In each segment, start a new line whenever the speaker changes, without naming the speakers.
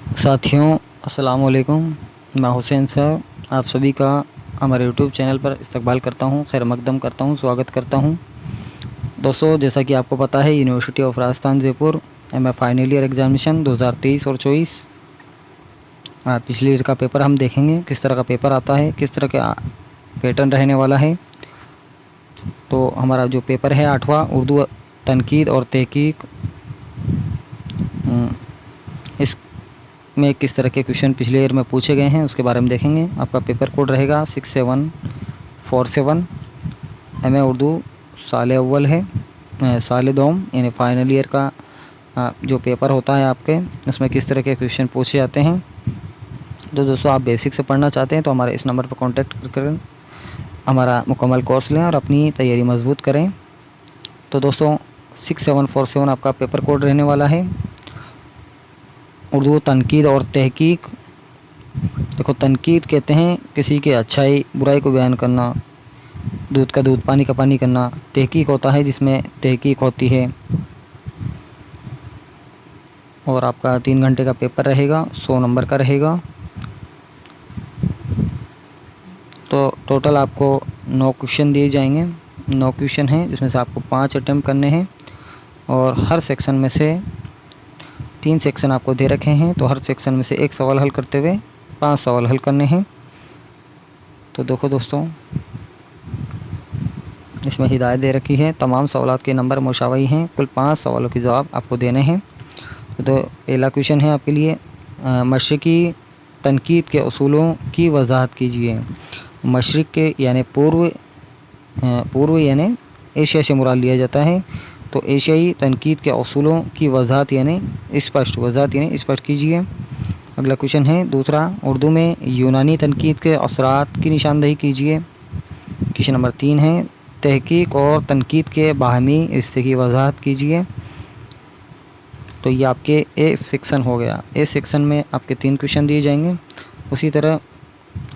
साथियों अस्सलाम वालेकुम। मैं हुसैन सर आप सभी का हमारे यूट्यूब चैनल पर इस्तकबाल करता हूं, खैर मकदम करता हूं, स्वागत करता हूं। दोस्तों, जैसा कि आपको पता है, university of Rajasthan Jaipur MA final year examination 2023 और 24 पिछले ईयर का पेपर हम देखेंगे, किस तरह का पेपर आता है, किस तरह का पैटर्न रहने वाला है। तो हमारा जो पेपर है 8वां उर्दू तनकीद और तहकीक, इस में किस तरह के क्वेश्चन पिछले ईयर में पूछे गए हैं उसके बारे में देखेंगे। आपका पेपर कोड रहेगा 6747। एमए उर्दू साल अव्वल है, साल दोम यानी फाइनल ईयर का जो पेपर होता है आपके, उसमें किस तरह के क्वेश्चन पूछे जाते हैं। तो दोस्तों, आप बेसिक से पढ़ना चाहते हैं तो हमारे इस नंबर पर कांटेक्ट कर हमारा मुकम्मल कोर्स लें और अपनी तैयारी मजबूत करें। तो दोस्तों, 6747 आपका पेपर कोड रहने वाला है। उर्दू तनकीद और तहकीक। देखो, तनकीद कहते हैं किसी के अच्छाई बुराई को बयान करना, दूध का दूध पानी का पानी करना। तहकीक होता है जिसमें तहकीक होती है। और आपका 3 घंटे का पेपर रहेगा, 100 नंबर का रहेगा। तो टोटल आपको 9 क्वेश्चन दिए जाएंगे। 9 क्वेश्चन हैं जिसमें से आपको 5 अटैम्प्ट करने हैं और हर सेक्शन में से 3 सेक्शन आपको दे रखे हैं। तो हर सेक्शन में से 1 सवाल हल करते हुए 5 सवाल हल करने हैं। तो देखो दोस्तों, इसमें हिदायत दे रखी है। तमाम सवालात के नंबर मुशावही हैं। कुल 5 सवालों के जवाब आपको देने हैं। तो पहला क्वेश्चन है आपके लिए, मशरिकी तनकीद के उसूलों की वजाहत कीजिए। मशरिक के यानी पूर्व यानी एशिया से मुराद लिया जाता है। तो एशियाई तनकीद के उसूलों की वजाहत यानी स्पष्ट कीजिए। अगला क्वेश्चन है दूसरा, उर्दू में यूनानी तनकीद के असरात की निशानदही कीजिए। क्वेश्चन नंबर 3 है, तहकीक और तनकीद के बाहमी रिश्ते की वजाहत कीजिए। तो ये आपके ए सेक्शन हो गया। ए सेक्शन में आपके 3 क्वेश्चन दिए जाएंगे। उसी तरह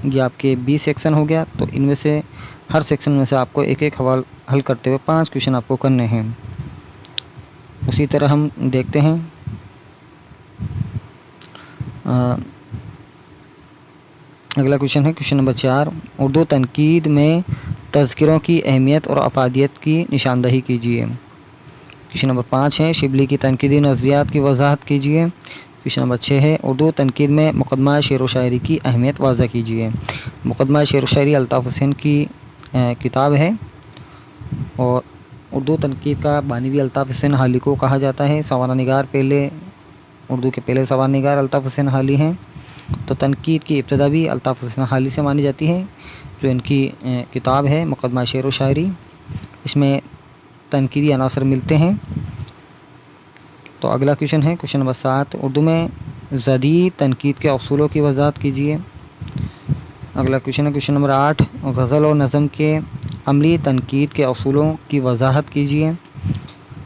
ये आपके बी सेक्शन हो गया। तो इनमें से हर सेक्शन में से आपको एक एक सवाल हल करते हुए 5 क्वेश्चन आपको करने हैं। उसी तरह हम देखते हैं अगला क्वेश्चन है क्वेश्चन नंबर 4, उर्दू तनकीद में तज़किरों की अहमियत और अफादियत की निशानदही कीजिए। क्वेश्चन नंबर 5 है, शिबली की तनकीदी नज़रियात की वजाहत कीजिए। क्वेश्चन नंबर 6 है, उर्दू तनकीद में मुक़दमा शेर व शायरी की अहमियत वाज़ह कीजिए। मुक़दमा शेर व शायरी अल्ताफ़ हुसैन की किताब है और उर्दू तनकीद का बानी भी अल्ताफ़ हुसैन हाली को कहा जाता है। सवाना निगार उर्दू के पहले सवाना निगार अल्ताफ़ हुसैन हाली हैं। तो तनकीद की इब्तदा भी अल्ताफ़ हुसैन हाली से मानी जाती है। जो इनकी किताब है मुक़दमा शेर व शायरी, इसमें तनकीदी अनासर मिलते हैं। तो अगला क्वेश्चन है क्वेश्चन नंबर 7, उर्दू में जदीद तनकीद के असूलों की वजाहत कीजिए। अगला क्वेश्चन है क्वेश्चन नंबर 8, गज़ल और नज़म के अमली तनकीद के असूलों की वजाहत कीजिए।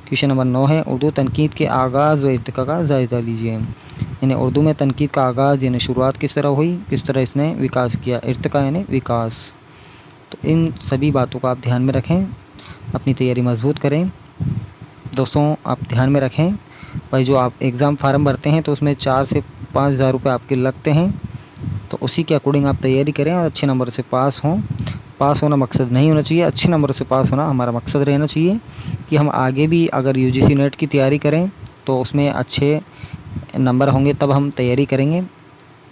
क्वेश्चन नंबर 9 है, उर्दू तनकीद के आगाज़ व इर्तिका का जायज़ा लीजिए। यानी उर्दू में तनकीद का आगाज़ यानी शुरुआत किस तरह हुई, किस तरह इसने विकास किया। इर्तिका यानी विकास। तो इन सभी बातों को आप ध्यान में रखें, अपनी तैयारी मजबूत करें। दोस्तों, आप ध्यान में रखें भाई, जो आप एग्ज़ाम फार्म भरते हैं तो उसमें 4 से 5 हज़ार रुपये आपके लगते हैं। तो उसी के अकॉर्डिंग आप तैयारी करें और अच्छे नंबर से पास हों। पास होना मकसद नहीं होना चाहिए, अच्छे नंबर से पास होना हमारा मकसद रहना चाहिए कि हम आगे भी अगर यूजीसी नेट की तैयारी करें तो उसमें अच्छे नंबर होंगे, तब हम तैयारी करेंगे।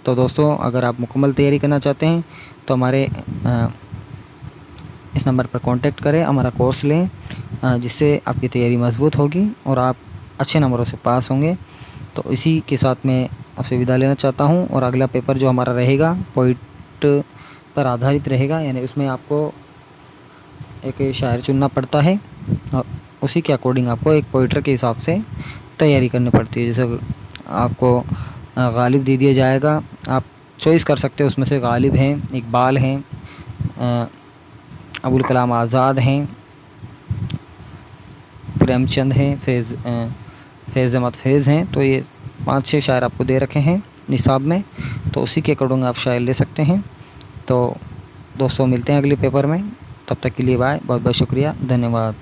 तो दोस्तों, अगर आप मुकम्मल तैयारी करना चाहते हैं तो हमारे इस नंबर पर कांटेक्ट करें, हमारा कोर्स लें, जिससे आपकी तैयारी मजबूत होगी और आप अच्छे नंबरों से पास होंगे। तो इसी के साथ मैं आपसे विदा लेना चाहता हूं। और अगला पेपर जो हमारा रहेगा पोइट पर आधारित रहेगा, यानी उसमें आपको एक शायर चुनना पड़ता है और उसी के अकॉर्डिंग आपको एक पोइटर के हिसाब से तैयारी करनी पड़ती है। जैसे आपको गालिब दे दिया जाएगा, आप चॉइस कर सकते हो, उसमें से गालिब हैं, इकबाल हैं, अबुल कलाम आज़ाद हैं, प्रेमचंद हैं, फैज़ अहमद फैज़ हैं। तो ये 5-6 शायर आपको दे रखे हैं निसाब में, तो उसी के अकॉर्डिंग आप शायर ले सकते हैं। तो दोस्तों, मिलते हैं अगले पेपर में, तब तक के लिए बाय, बहुत बहुत शुक्रिया, धन्यवाद।